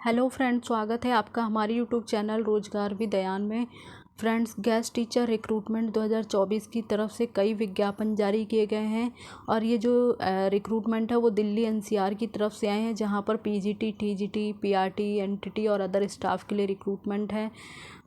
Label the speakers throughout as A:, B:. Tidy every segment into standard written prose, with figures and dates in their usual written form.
A: Hello friends, स्वागत है आपका हमारे यूट्यूब चैनल रोजगार विदयान में। फ्रेंड्स, गेस्ट टीचर रिक्रूटमेंट 2024 की तरफ से कई विज्ञापन जारी किए गए हैं और ये जो रिक्रूटमेंट है वो दिल्ली एनसीआर की तरफ से आए हैं, जहां पर पीजीटी, टीजीटी, पीआरटी, एनटीटी और अदर स्टाफ के लिए रिक्रूटमेंट है।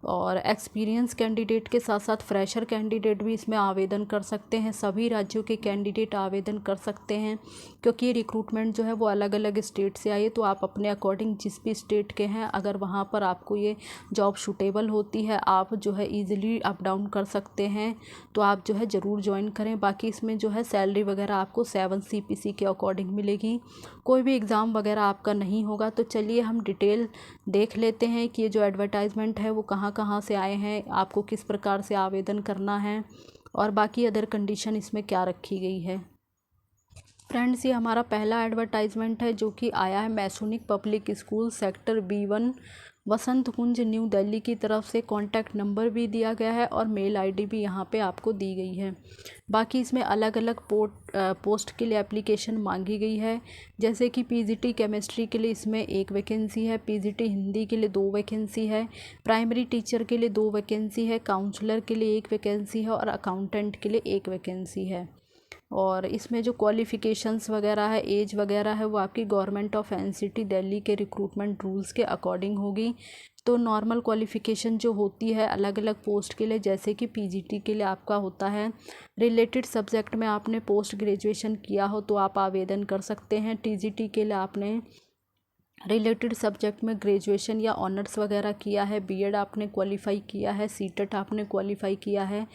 A: और एक्सपीरियंस कैंडिडेट के साथ साथ फ्रेशर कैंडिडेट भी इसमें आवेदन कर सकते हैं। सभी राज्यों के कैंडिडेट आवेदन कर सकते हैं, क्योंकि ये रिक्रूटमेंट जो है वो अलग अलग स्टेट से आई है। तो आप अपने अकॉर्डिंग जिस भी स्टेट के हैं, अगर वहाँ पर आपको ये जॉब सूटेबल होती है, आप जो है ईजिली अप डाउन कर सकते हैं, तो आप जो है ज़रूर ज्वाइन करें। बाकी इसमें जो है सैलरी वगैरह आपको 7 CPC के अकॉर्डिंग मिलेगी। कोई भी एग्ज़ाम वगैरह आपका नहीं होगा। तो चलिए हम डिटेल देख लेते हैं कि ये जो एडवर्टाइजमेंट है वो कहाँ कहाँ से आए हैं, आपको किस प्रकार से आवेदन करना है और बाकी अदर कंडीशन इसमें क्या रखी गई है। फ्रेंड्स, ये हमारा पहला एडवर्टाइजमेंट है जो कि आया है मैसोनिक पब्लिक स्कूल सेक्टर B1 वसंत कुंज न्यू दिल्ली की तरफ से। कॉन्टैक्ट नंबर भी दिया गया है और मेल आईडी भी यहाँ पे आपको दी गई है। बाकी इसमें अलग अलग पोस्ट के लिए एप्लीकेशन मांगी गई है, जैसे कि पीजीटी केमिस्ट्री के लिए इसमें 1 वैकेंसी है, पीजीटी हिंदी के लिए 2 वैकेंसी है, प्राइमरी टीचर के लिए 2 वैकेंसी है, काउंसलर के लिए 1 वैकेंसी है और अकाउंटेंट के लिए 1 वैकेंसी है। और इसमें जो क्वालिफ़िकेशंस वगैरह है, एज वगैरह है, वो आपकी गवर्नमेंट ऑफ एनसीटी दिल्ली के रिक्रूटमेंट रूल्स के अकॉर्डिंग होगी। तो नॉर्मल क्वालिफ़िकेशन जो होती है अलग अलग पोस्ट के लिए, जैसे कि पीजीटी के लिए आपका होता है रिलेटेड सब्जेक्ट में आपने पोस्ट ग्रेजुएशन किया हो तो आप आवेदन कर सकते हैं। टीजीटी के लिए आपने रिलेटेड सब्जेक्ट में ग्रेजुएशन या ऑनर्स वगैरह किया है, बीएड आपने क्वालिफ़ाई किया है, सीटेट आपने क्वालिफ़ाई किया है,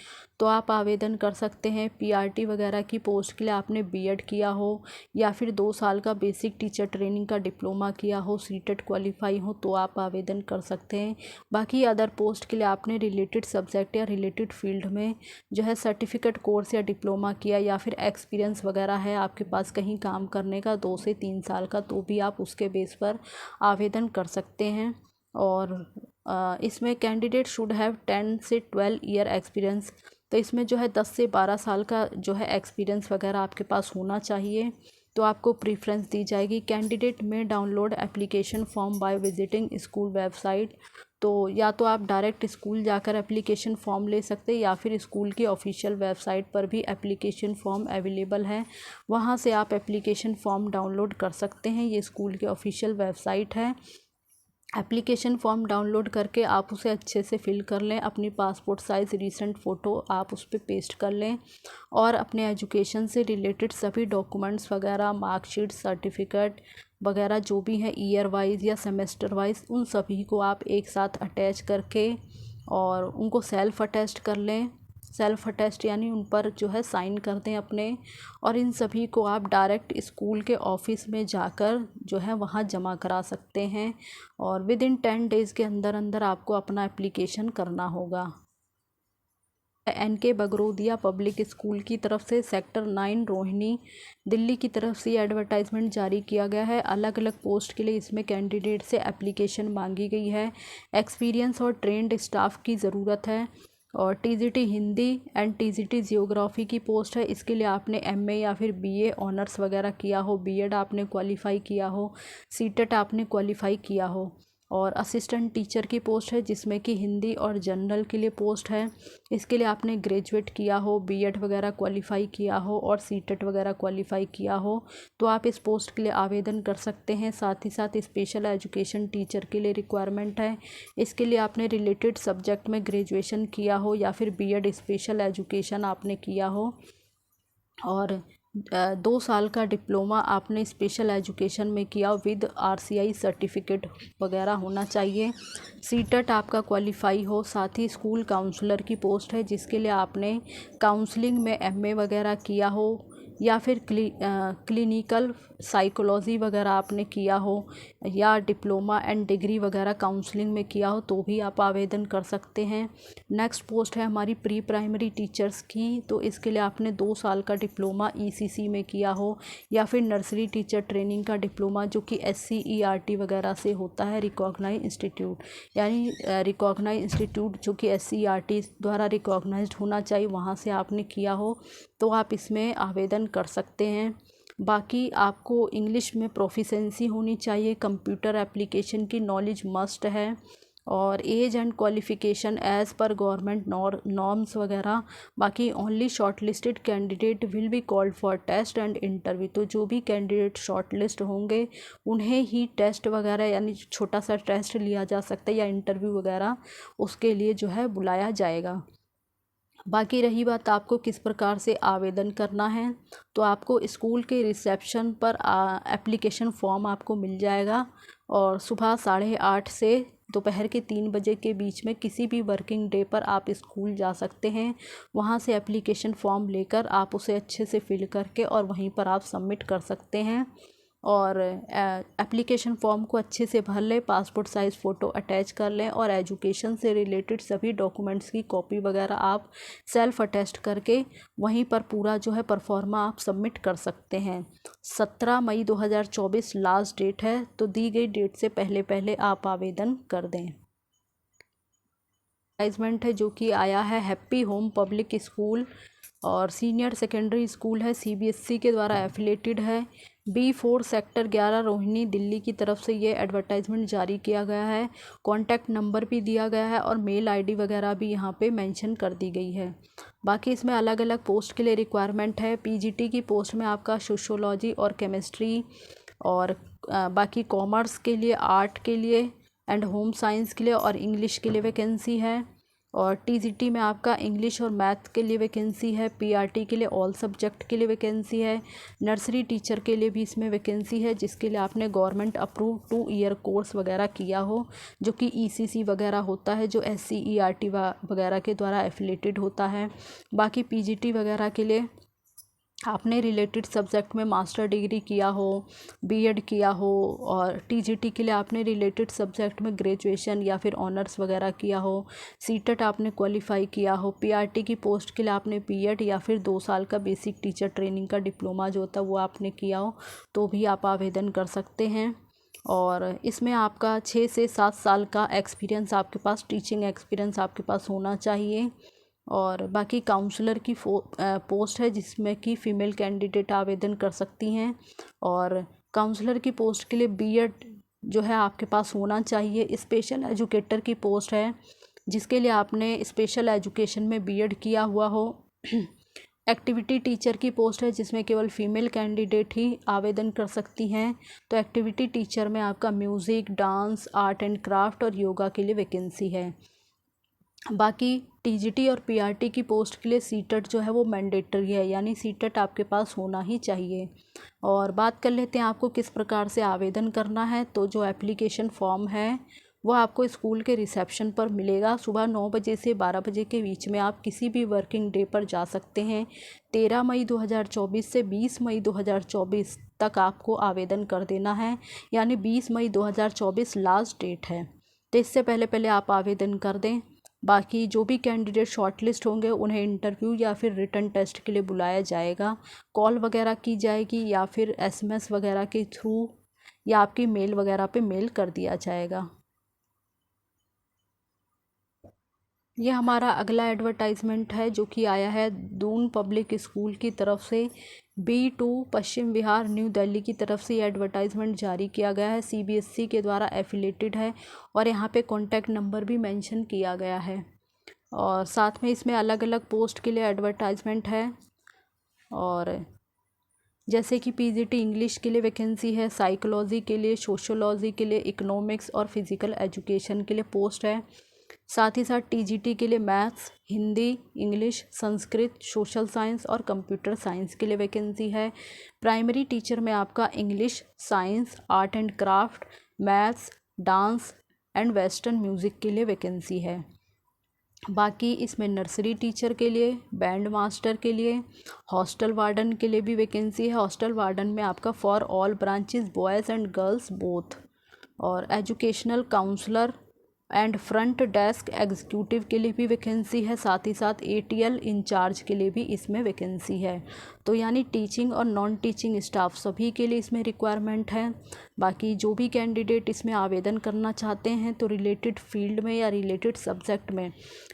A: तो आप आवेदन कर सकते हैं। पीआरटी वगैरह की पोस्ट के लिए आपने बीएड किया हो या फिर 2 साल का बेसिक टीचर ट्रेनिंग का डिप्लोमा किया हो, सीटेट क्वालिफ़ाई हो, तो आप आवेदन कर सकते हैं। बाकी अदर पोस्ट के लिए आपने रिलेटेड सब्जेक्ट या रिलेटेड फील्ड में जो है सर्टिफिकेट कोर्स या डिप्लोमा किया या फिर एक्सपीरियंस वगैरह है आपके पास कहीं काम करने का 2 से 3 साल का, तो भी आप उसके बेस पर आवेदन कर सकते हैं। और इसमें कैंडिडेट शुड हैव 10 से 12 ईयर एक्सपीरियंस, तो इसमें जो है 10 से 12 साल का जो है एक्सपीरियंस वगैरह आपके पास होना चाहिए, तो आपको प्रीफ्रेंस दी जाएगी। कैंडिडेट में download application form by visiting school website, तो या तो आप डायरेक्ट स्कूल जाकर एप्लीकेशन फॉर्म ले सकते हैं या फिर स्कूल की ऑफिशियल वेबसाइट पर भी एप्लीकेशन फॉर्म अवेलेबल है, वहाँ से आप एप्लीकेशन फॉर्म डाउनलोड कर सकते हैं। ये स्कूल की ऑफिशियल वेबसाइट है। एप्लीकेशन फॉर्म डाउनलोड करके आप उसे अच्छे से फिल कर लें, अपनी पासपोर्ट साइज़ रीसेंट फ़ोटो आप उस पर पेस्ट कर लें और अपने एजुकेशन से रिलेटेड सभी डॉक्यूमेंट्स वगैरह, मार्कशीट, सर्टिफिकेट वगैरह जो भी हैं ईयर वाइज या सेमेस्टर वाइज, उन सभी को आप एक साथ अटैच करके और उनको सेल्फ अटैच्ड कर लें। सेल्फ अटेस्ट यानी उन पर जो है साइन कर दें अपने, और इन सभी को आप डायरेक्ट स्कूल के ऑफिस में जाकर जो है वहाँ जमा करा सकते हैं और विद इन 10 डेज़ के अंदर अंदर आपको अपना एप्लीकेशन करना होगा। NK बगरोदिया पब्लिक स्कूल की तरफ से सेक्टर 9 रोहिणी दिल्ली की तरफ से एडवर्टाइजमेंट जारी किया गया है। अलग अलग पोस्ट के लिए इसमें कैंडिडेट से एप्लीकेशन मांगी गई है। एक्सपीरियंस और ट्रेंड स्टाफ की ज़रूरत है और TGT Hindi and TGT geography की पोस्ट है। इसके लिए आपने MA या फिर BA ऑनर्स वगैरह किया हो, बीएड आपने क्वालिफ़ाई किया हो, सीटेट आपने क्वालिफ़ाई किया हो। और असिस्टेंट टीचर की पोस्ट है जिसमें कि हिंदी और जनरल के लिए पोस्ट है। इसके लिए आपने ग्रेजुएट किया हो, बीएड वगैरह क्वालिफ़ाई किया हो और सीटेट वगैरह क्वालिफ़ाई किया हो, तो आप इस पोस्ट के लिए आवेदन कर सकते हैं। साथ ही साथ स्पेशल एजुकेशन टीचर के लिए रिक्वायरमेंट है। इसके लिए आपने रिलेटेड सब्जेक्ट में ग्रेजुएशन किया हो या फिर बीएड स्पेशल एजुकेशन आपने किया हो और 2 साल का डिप्लोमा आपने स्पेशल एजुकेशन में किया विद RCI सर्टिफिकेट वगैरह होना चाहिए। सीटेट आपका क्वालिफ़ाई हो। साथ ही स्कूल काउंसलर की पोस्ट है जिसके लिए आपने काउंसलिंग में MA वगैरह किया हो या फिर क्लिनिकल साइकोलॉजी वगैरह आपने किया हो या डिप्लोमा एंड डिग्री वगैरह काउंसलिंग में किया हो, तो भी आप आवेदन कर सकते हैं। नेक्स्ट पोस्ट है हमारी प्री प्राइमरी टीचर्स की, तो इसके लिए आपने 2 साल का डिप्लोमा ECC में किया हो या फिर नर्सरी टीचर ट्रेनिंग का डिप्लोमा जो कि SCERT वगैरह से होता है, रिकॉग्नाइज इंस्टीट्यूट, यानी रिकॉग्नाइज इंस्टीट्यूट जो कि SCERT द्वारा रिकॉग्नाइज्ड होना चाहिए, वहाँ से आपने किया हो, तो आप इसमें आवेदन कर सकते हैं। बाकी आपको इंग्लिश में प्रोफिशेंसी होनी चाहिए, कंप्यूटर एप्लीकेशन की नॉलेज मस्ट है, और age and qualification as per government norms वगैरह। बाकी only shortlisted candidate will be called for test and interview. तो जो भी कैंडिडेट शॉर्ट लिस्ट होंगे उन्हें ही टेस्ट वगैरह यानी छोटा सा टेस्ट लिया जा सकता है या इंटरव्यू वगैरह उसके लिए जो है बुलाया जाएगा। बाकी रही बात आपको किस प्रकार से आवेदन करना है, तो आपको स्कूल के रिसेप्शन पर एप्लीकेशन फॉर्म आपको मिल जाएगा, और सुबह 8:30 से दोपहर के 3 बजे के बीच में किसी भी वर्किंग डे पर आप स्कूल जा सकते हैं। वहाँ से एप्लीकेशन फॉर्म लेकर आप उसे अच्छे से फिल करके और वहीं पर आप सबमिट कर सकते हैं। और एप्लीकेशन फॉर्म को अच्छे से भर लें, पासपोर्ट साइज़ फ़ोटो अटैच कर लें, और एजुकेशन से रिलेटेड सभी डॉक्यूमेंट्स की कॉपी वगैरह आप सेल्फ अटेस्ट करके वहीं पर पूरा जो है परफॉर्मा आप सबमिट कर सकते हैं। 17 मई 2024 लास्ट डेट है, तो दी गई डेट से पहले पहले आप आवेदन कर दें। एडवर्टाइजमेंट है जो कि आया है हैप्पी होम पब्लिक स्कूल और सीनियर सेकेंडरी स्कूल है, CBSE के द्वारा एफिलेटेड है। B4 सेक्टर 11 रोहिणी दिल्ली की तरफ से ये एडवर्टाइजमेंट जारी किया गया है। कॉन्टैक्ट नंबर भी दिया गया है और मेल ID वगैरह भी यहाँ पे मेंशन कर दी गई है। बाकी इसमें अलग अलग पोस्ट के लिए रिक्वायरमेंट है। PGT की पोस्ट में आपका सोशियोलॉजी और केमिस्ट्री, और बाकी कॉमर्स के लिए, आर्ट के लिए एंड होम साइंस के लिए और इंग्लिश के लिए वैकेंसी है। और TGT में आपका इंग्लिश और मैथ के लिए वैकेंसी है। PRT के लिए ऑल सब्जेक्ट के लिए वैकेंसी है। नर्सरी टीचर के लिए भी इसमें वैकेंसी है, जिसके लिए आपने गवर्नमेंट अप्रूव 2 ईयर कोर्स वगैरह किया हो, जो कि ECC वगैरह होता है, जो SCERT वगैरह के द्वारा एफिलेटेड होता है। बाकी PGT वगैरह के लिए आपने रिलेटेड सब्जेक्ट में मास्टर डिग्री किया हो, B.Ed किया हो, और TGT के लिए आपने रिलेटेड सब्जेक्ट में ग्रेजुएशन या फिर ऑनर्स वगैरह किया हो, CTET आपने क्वालिफाई किया हो। PRT की पोस्ट के लिए आपने B.Ed या फिर 2 साल का बेसिक टीचर ट्रेनिंग का डिप्लोमा जो होता है वो आपने किया हो, तो भी आप आवेदन कर सकते हैं। और इसमें आपका 6 से 7 साल का एक्सपीरियंस आपके पास, टीचिंग एक्सपीरियंस आपके पास होना चाहिए। और बाकी काउंसलर की पोस्ट है जिसमें कि फ़ीमेल कैंडिडेट आवेदन कर सकती हैं, और काउंसलर की पोस्ट के लिए B.Ed जो है आपके पास होना चाहिए। स्पेशल एजुकेटर की पोस्ट है जिसके लिए आपने स्पेशल एजुकेशन में B.Ed किया हुआ हो। एक्टिविटी टीचर की पोस्ट है जिसमें केवल फीमेल कैंडिडेट ही आवेदन कर सकती हैं। तो एक्टिविटी टीचर में आपका music, dance, art and craft और योगा के लिए वैकेंसी है। बाकी TGT और PRT की पोस्ट के लिए CTET जो है वो मैंडेटरी है, यानी CTET आपके पास होना ही चाहिए। और बात कर लेते हैं आपको किस प्रकार से आवेदन करना है। तो जो एप्लीकेशन फॉर्म है वो आपको स्कूल के रिसेप्शन पर मिलेगा। सुबह 9 बजे से 12 बजे के बीच में आप किसी भी वर्किंग डे पर जा सकते हैं। 13 मई 2024 से 20 मई 2024 तक आपको आवेदन कर देना है, यानी 20 मई 2024 लास्ट डेट है। तो इससे पहले पहले आप आवेदन कर दें। बाकी जो भी कैंडिडेट शॉर्टलिस्ट होंगे उन्हें इंटरव्यू या फिर रिटन टेस्ट के लिए बुलाया जाएगा। कॉल वगैरह की जाएगी या फिर SMS वगैरह के थ्रू, या आपकी मेल वगैरह पे मेल कर दिया जाएगा। ये हमारा अगला एडवर्टाइजमेंट है जो कि आया है दून पब्लिक स्कूल की तरफ से। B2 पश्चिम विहार न्यू दिल्ली की तरफ से ये एडवर्टाइजमेंट जारी किया गया है। CBSE के द्वारा एफिलेटेड है और यहाँ पे कॉन्टैक्ट नंबर भी मेंशन किया गया है। और साथ में इसमें अलग अलग पोस्ट के लिए एडवर्टाइजमेंट है, और जैसे कि PGT इंग्लिश के लिए वैकेंसी है, साइकोलॉजी के लिए, सोशियोलॉजी के लिए, इकोनॉमिक्स और फिज़िकल एजुकेशन के लिए पोस्ट है। साथ ही साथ TGT के लिए maths, Hindi, English, Sanskrit, social science और कंप्यूटर साइंस के लिए वैकेंसी है। प्राइमरी टीचर में आपका English, science, art and craft, maths, dance and western music के लिए वैकेंसी है। बाकी इसमें नर्सरी टीचर के लिए, बैंड मास्टर के लिए, हॉस्टल वार्डन के लिए भी वैकेंसी है। हॉस्टल वार्डन में आपका for all branches boys and girls both, और educational counsellor and front desk executive के लिए भी वैकेंसी है, साथ ही साथ ATL इंचार्ज के लिए भी इसमें वैकेंसी है। तो यानी टीचिंग और नॉन टीचिंग स्टाफ सभी के लिए इसमें रिक्वायरमेंट है। बाकी जो भी कैंडिडेट इसमें आवेदन करना चाहते हैं तो रिलेटेड फील्ड में या रिलेटेड सब्जेक्ट में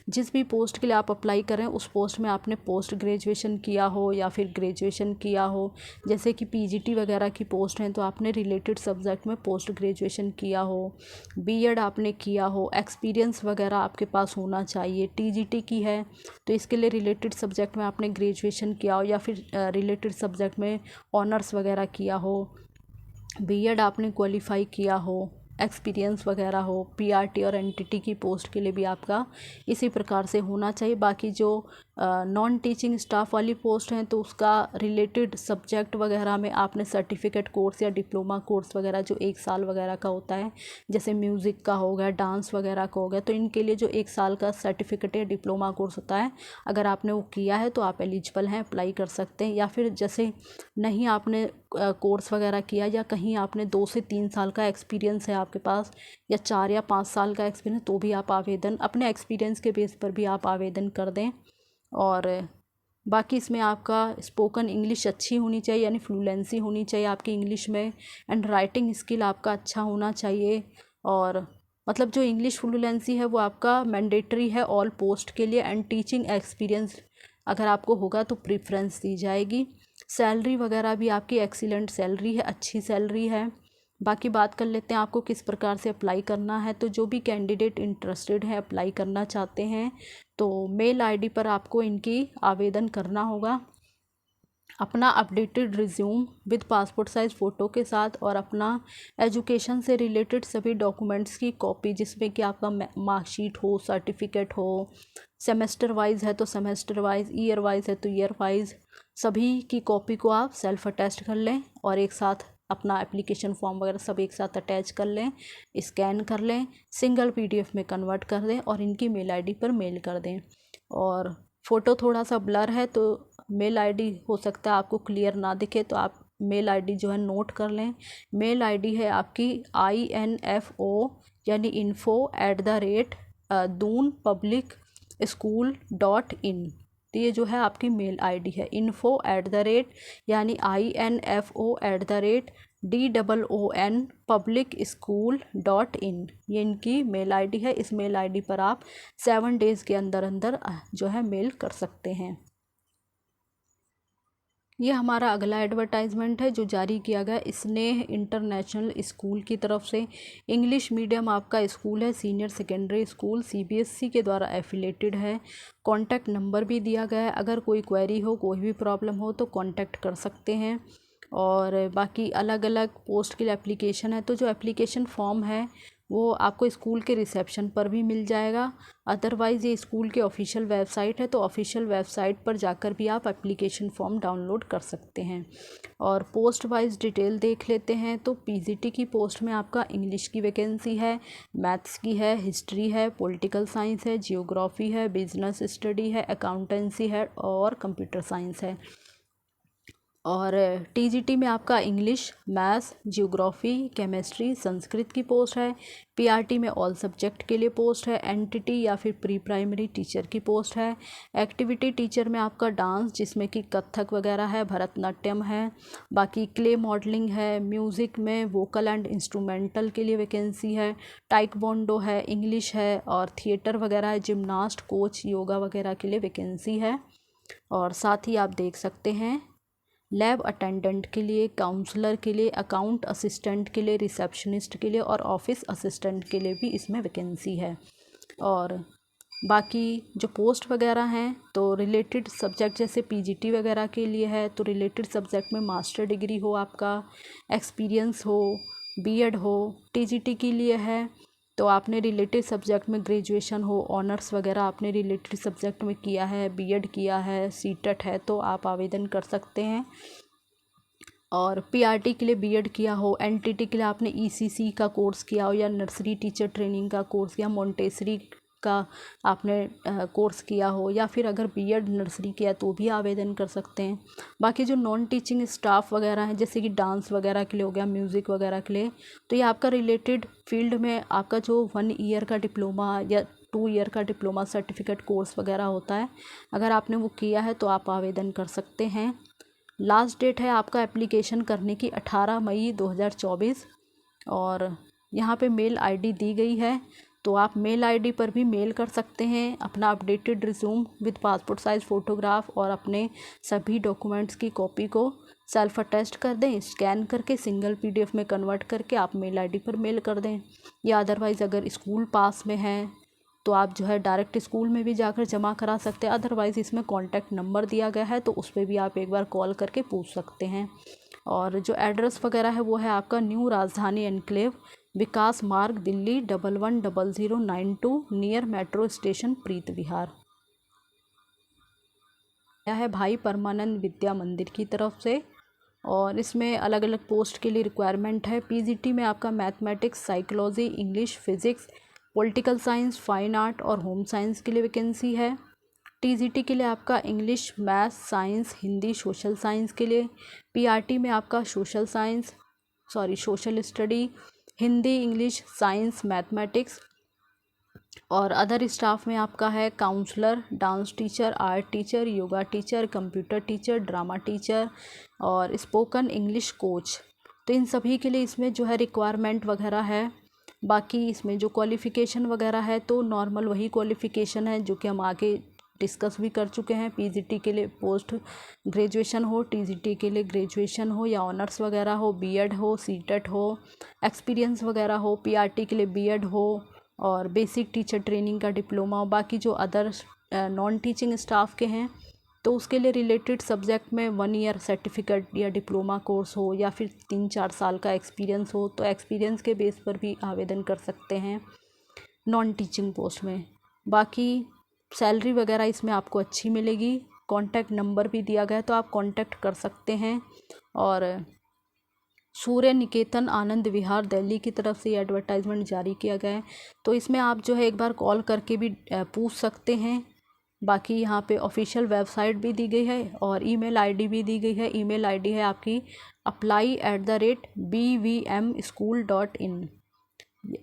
A: जिस भी पोस्ट के लिए आप अप्लाई करें उस पोस्ट में आपने पोस्ट ग्रेजुएशन किया हो या फिर ग्रेजुएशन किया हो, जैसे कि PGT वगैरह की पोस्ट हैं तो आपने रिलेटेड सब्जेक्ट में पोस्ट ग्रेजुएशन किया हो, B.Ed आपने किया हो, एक्सपीरियंस वगैरह आपके पास होना चाहिए। TGT की है तो इसके लिए रिलेटेड सब्जेक्ट में आपने ग्रेजुएशन किया हो या फिर रिलेटेड सब्जेक्ट में ऑनर्स वगैरह किया हो, B.Ed आपने क्वालिफाई किया हो, एक्सपीरियंस वगैरह हो। PRT और NTT की पोस्ट के लिए भी आपका इसी प्रकार से होना चाहिए। बाकी जो नॉन टीचिंग स्टाफ वाली पोस्ट हैं तो उसका रिलेटेड सब्जेक्ट वगैरह में आपने सर्टिफिकेट कोर्स या डिप्लोमा कोर्स वगैरह जो 1 साल वगैरह का होता है, जैसे म्यूज़िक का हो गया, डांस वगैरह का हो गया, तो इनके लिए जो 1 साल का सर्टिफिकेट या डिप्लोमा कोर्स होता है अगर आपने वो किया है तो आप एलिजिबल हैं, अप्लाई कर सकते हैं। या फिर जैसे नहीं आपने कोर्स वगैरह किया या कहीं आपने 2 से 3 साल का एक्सपीरियंस है आपके पास या 4 या 5 साल का एक्सपीरियंस, तो भी आप आवेदन अपने एक्सपीरियंस के बेस पर भी आप आवेदन कर दें। और बाकी इसमें आपका स्पोकन इंग्लिश अच्छी होनी चाहिए, यानी फ्लुएंसी होनी चाहिए आपकी इंग्लिश में, एंड राइटिंग स्किल आपका अच्छा होना चाहिए। और मतलब जो इंग्लिश फ्लुएंसी है वो आपका मैंडेटरी है ऑल पोस्ट के लिए, एंड टीचिंग एक्सपीरियंस अगर आपको होगा तो प्रेफरेंस दी जाएगी। सैलरी वगैरह भी आपकी एक्सीलेंट सैलरी है, अच्छी सैलरी है। बाकी बात कर लेते हैं आपको किस प्रकार से अप्लाई करना है। तो जो भी कैंडिडेट इंटरेस्टेड है, अप्लाई करना चाहते हैं, तो मेल ID पर आपको इनकी आवेदन करना होगा। अपना updated resume with passport size photo के साथ और अपना एजुकेशन से रिलेटेड सभी डॉक्यूमेंट्स की कॉपी, जिसमें कि आपका मार्कशीट हो, सर्टिफिकेट हो, सेमेस्टर वाइज है तो सेमेस्टर वाइज, ईयर वाइज है तो ईयर वाइज, सभी की कॉपी को आप सेल्फ अटेस्ट कर लें और एक साथ अपना एप्लीकेशन फॉर्म वगैरह सब एक साथ अटैच कर लें, स्कैन कर लें, सिंगल PDF में कन्वर्ट कर दें और इनकी मेल ID पर मेल कर दें। और फ़ोटो थोड़ा सा ब्लर है तो मेल ID हो सकता है आपको क्लियर ना दिखे, तो आप मेल ID जो है नोट कर लें। मेल ID है आपकी INFO यानी info@doonpublicschool.in। तो ये जो है आपकी मेल ID है, info@ यानी INFO@DOON publicschool.in, ये इनकी मेल ID है। इस मेल ID पर आप 7 डेज़ के अंदर अंदर जो है मेल कर सकते हैं। ये हमारा अगला एडवर्टाइजमेंट है जो जारी किया गया स्नेह इंटरनेशनल स्कूल की तरफ से। इंग्लिश मीडियम आपका स्कूल है, सीनियर सेकेंडरी स्कूल, CBSE के द्वारा एफिलेटेड है। कॉन्टैक्ट नंबर भी दिया गया है, अगर कोई क्वेरी हो, कोई भी प्रॉब्लम हो तो कॉन्टैक्ट कर सकते हैं। और बाकी अलग अलग पोस्ट के लिए एप्लीकेशन है, तो जो एप्लीकेशन फॉर्म है वो आपको स्कूल के रिसेप्शन पर भी मिल जाएगा। अदरवाइज़ ये स्कूल के ऑफिशियल वेबसाइट है, तो ऑफिशियल वेबसाइट पर जाकर भी आप एप्लीकेशन फॉर्म डाउनलोड कर सकते हैं। और पोस्ट वाइज डिटेल देख लेते हैं। तो PGT की पोस्ट में आपका इंग्लिश की वैकेंसी है, मैथ्स की है, हिस्ट्री है, पॉलिटिकल साइंस है, जियोग्राफी है, बिजनेस स्टडी है, अकाउंटेंसी है और कंप्यूटर साइंस है। और TGT में आपका English, maths, geography, chemistry, Sanskrit की पोस्ट है। PRT में ऑल सब्जेक्ट के लिए पोस्ट है। NTT या फिर प्री प्राइमरी टीचर की पोस्ट है। एक्टिविटी टीचर में आपका डांस, जिसमें कि कथक वगैरह है, भरतनाट्यम है, बाकी क्ले मॉडलिंग है। म्यूज़िक में वोकल एंड इंस्ट्रूमेंटल के लिए वैकेंसी है। टाइकवॉन्डो है, इंग्लिश है और थिएटर वगैरह है। जिम्नास्ट, कोच, योगा वगैरह के लिए वैकेंसी है। और साथ ही आप देख सकते हैं लैब अटेंडेंट के लिए, काउंसलर के लिए, अकाउंट असिस्टेंट के लिए, रिसेप्शनिस्ट के लिए और ऑफिस असिस्टेंट के लिए भी इसमें वैकेंसी है। और बाकी जो पोस्ट वगैरह हैं तो रिलेटेड सब्जेक्ट जैसे PGT वगैरह के लिए है तो रिलेटेड सब्जेक्ट में मास्टर डिग्री हो, आपका एक्सपीरियंस हो, B.Ed हो। TGT के लिए है तो आपने रिलेटेड सब्जेक्ट में ग्रेजुएशन हो, ऑनर्स वगैरह आपने रिलेटेड सब्जेक्ट में किया है, B.Ed किया है, CTET है, तो आप आवेदन कर सकते हैं। और PRT के लिए B.Ed किया हो, NTT के लिए आपने ECC का कोर्स किया हो या नर्सरी टीचर ट्रेनिंग का कोर्स या मोंटेसरी का आपने कोर्स किया हो, या फिर अगर बीएड नर्सरी किया तो भी आवेदन कर सकते हैं। बाकी जो नॉन टीचिंग स्टाफ वगैरह हैं, जैसे कि डांस वगैरह के लिए हो गया, म्यूज़िक वगैरह के लिए, तो ये आपका रिलेटेड फील्ड में आपका जो 1 ईयर का डिप्लोमा या 2 ईयर का डिप्लोमा सर्टिफिकेट कोर्स वगैरह होता है, अगर आपने वो किया है तो आप आवेदन कर सकते हैं। लास्ट डेट है आपका एप्लीकेशन करने की 18 मई 2024, और यहाँ पे मेल आईडी दी गई है, तो आप मेल आईडी पर भी मेल कर सकते हैं अपना updated resume with passport size photograph और अपने सभी डॉक्यूमेंट्स की कॉपी को सेल्फ अटेस्ट कर दें, स्कैन करके सिंगल पीडीएफ में कन्वर्ट करके आप मेल आईडी पर मेल कर दें। या अदरवाइज़ अगर स्कूल पास में है तो आप जो है डायरेक्ट स्कूल में भी जाकर जमा करा सकते हैं। अदरवाइज़ इसमें कॉन्टैक्ट नंबर दिया गया है, तो उस पर भी आप एक बार कॉल करके पूछ सकते हैं। और जो एड्रेस वगैरह है वो है आपका न्यू राजधानी एनक्लेव, विकास मार्ग, दिल्ली 110092, नियर मेट्रो स्टेशन, प्रीत विहार। यह है भाई परमानंद विद्या मंदिर की तरफ से, और इसमें अलग अलग पोस्ट के लिए रिक्वायरमेंट है। पीजीटी में आपका mathematics, psychology, English, physics, political science, fine art और होम साइंस के लिए वैकेंसी है। टीजीटी के लिए आपका English, maths, science, Hindi, social science के लिए। पीआरटी में आपका social study, Hindi, English, science, mathematics. और अदर स्टाफ में आपका है counsellor, dance teacher, art teacher, yoga teacher, computer teacher, drama teacher और स्पोकन इंग्लिश कोच। तो इन सभी के लिए इसमें जो है रिक्वायरमेंट वगैरह है। बाकी इसमें जो क्वालिफ़िकेशन वगैरह है तो नॉर्मल वही क्वालिफ़िकेशन है जो कि हम आगे डिस्कस भी कर चुके हैं। पीजीटी के लिए पोस्ट ग्रेजुएशन हो, टीजीटी के लिए ग्रेजुएशन हो या ऑनर्स वगैरह हो, बीएड हो, सीटेट हो, एक्सपीरियंस वगैरह हो, पीआरटी के लिए बीएड हो और बेसिक टीचर ट्रेनिंग का डिप्लोमा हो। बाकी जो अदर नॉन टीचिंग स्टाफ के हैं तो उसके लिए रिलेटेड सब्जेक्ट में 1 ईयर सर्टिफिकेट या डिप्लोमा कोर्स हो या फिर 3-4 साल का एक्सपीरियंस हो, तो एक्सपीरियंस के बेस पर भी आवेदन कर सकते हैं नॉन टीचिंग पोस्ट में। बाकी सैलरी वगैरह इसमें आपको अच्छी मिलेगी। कॉन्टैक्ट नंबर भी दिया गया है तो आप कॉन्टैक्ट कर सकते हैं। और सूर्य निकेतन आनंद विहार दिल्ली की तरफ से ये एडवर्टाइजमेंट जारी किया गया है, तो इसमें आप जो है एक बार कॉल करके भी पूछ सकते हैं। बाकी यहाँ पे ऑफिशियल वेबसाइट भी दी गई है और ईमेल आईडी भी दी गई है। ईमेल आईडी है आपकी apply@bvmschool.in,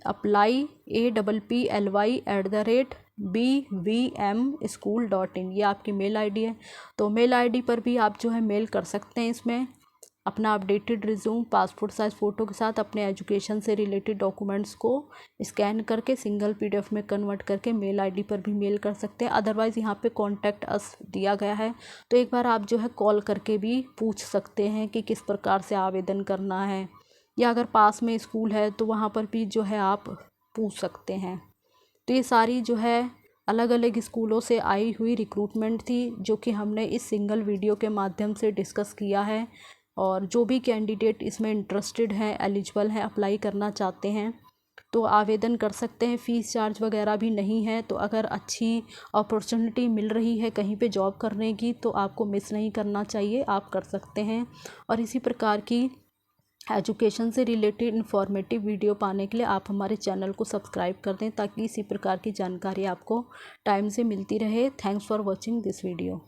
A: apply apply@bvmschool.in, ये आपकी मेल आईडी है। तो मेल आईडी पर भी आप जो है मेल कर सकते हैं इसमें अपना updated resume passport size photo के साथ अपने एजुकेशन से रिलेटेड डॉक्यूमेंट्स को स्कैन करके सिंगल पीडीएफ में कन्वर्ट करके मेल आईडी पर भी मेल कर सकते हैं। अदरवाइज़ यहाँ पे कॉन्टैक्ट अस दिया गया है, तो एक बार आप जो है कॉल करके भी पूछ सकते हैं कि किस प्रकार से आवेदन करना है, या अगर पास में स्कूल है तो वहाँ पर भी जो है आप पूछ सकते हैं। तो ये सारी जो है अलग अलग स्कूलों से आई हुई रिक्रूटमेंट थी जो कि हमने इस सिंगल वीडियो के माध्यम से डिस्कस किया है। और जो भी कैंडिडेट इसमें इंटरेस्टेड हैं, एलिजिबल हैं, अप्लाई करना चाहते हैं तो आवेदन कर सकते हैं। फ़ीस चार्ज वगैरह भी नहीं है, तो अगर अच्छी अपॉर्चुनिटी मिल रही है कहीं पे जॉब करने की तो आपको मिस नहीं करना चाहिए, आप कर सकते हैं। और इसी प्रकार की एजुकेशन से रिलेटेड इन्फॉर्मेटिव वीडियो पाने के लिए आप हमारे चैनल को सब्सक्राइब कर दें ताकि इसी प्रकार की जानकारी आपको टाइम से मिलती रहे। Thanks for watching this video.